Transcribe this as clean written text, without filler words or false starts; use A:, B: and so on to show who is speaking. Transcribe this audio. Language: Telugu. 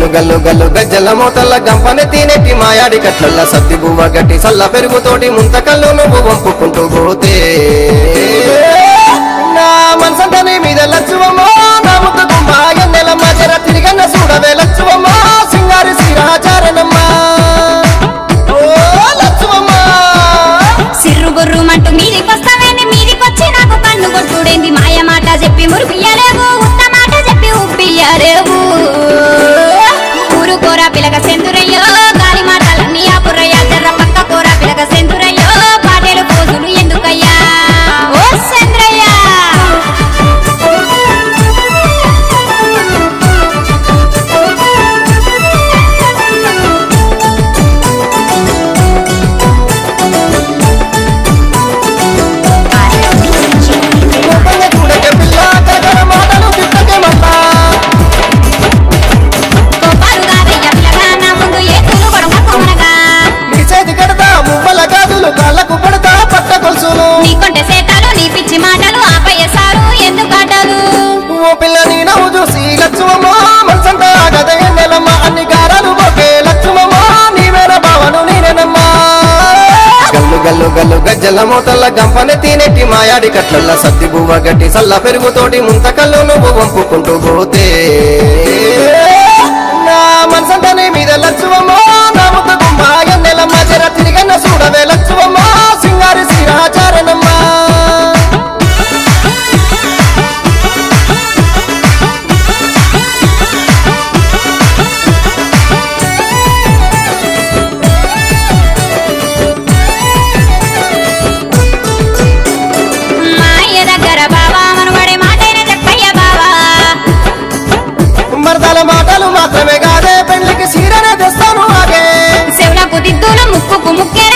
A: గల్లు గల్లు గల్లు గజ్జల మోతల్ల గంపని తినేటి మాయాడి కట్లల్ల సత్తి బువ్వ గట్టి సల్ల పెరుగుతోటి ముంతకల్లు నువ్వు వంపుకుంటూ పోతే నా మనసంతని మీద లచ్చువమ్మా నా ముద్దుకు మాయన్నెలమ్మ జర తిరిగన్న చూడవే లచ్చువమ్మా సింగారి శ్రీరాచారణమ్మా ఓ లచ్చువమ్మా
B: సిర్రు బొర్రు మంటూ మీదికొస్తావేంది మీదికొచ్చి నాకు కన్ను కొట్టుడేంది మాయ మాట చెప్పి మురిపియ్యలేవు ఉత్త మాట చెప్పి ఉప్పియ్యలేవు ఊరు కోర పిలక సెందురయ్యో గాలి మాటలన్నీ ఆపురయ్యా జర్ర పక్క కోర పిలక సెందురయ్యో పాటేలు పోజులు ఎందుకయ్యా ఓ చంద్రయ్య నీకొంటే సేతాలు నీ పిచ్చి మాటలు ఆపయ్యేసారు ఎందుకాటలు
A: ఓ పిల్ల నీ నవ్వు చూసి లచ్చువమ్మా మనసంతా గదయ్యమ్మ అన్ని గారాలు ఒకే లచ్చువమ్మా నీవేన భావను నేనేనమ్మా గల్లు గల్లు గల్లు గజ్జల మోతల్ల గంపని తినేటి మాయాడి కట్లల్ల సత్తి బువ్వ గట్టి సల్ల పెరుగుతోటి ముంతకల్లు నువ్వు వంపుకుంటూ పోతే నా మనసంతని మీద లచ్చువమ్మా నా ముద్దుకు మాయన్నెలమ్మ జర తిరిగన్న చూడవే లచ్చువమ్మా సింగారి శ్రీరాచారణమ్మా
B: మాయ దగ్గర బావా మనబడే మాటైన చెప్పయ్య బావా
A: మరదల మాటలు మాత్రమే కాదే పెళ్లికి సీరనే తెస్తాను ఆగే
B: శివులకు దిద్దులు ముక్కుకు ముక్కేర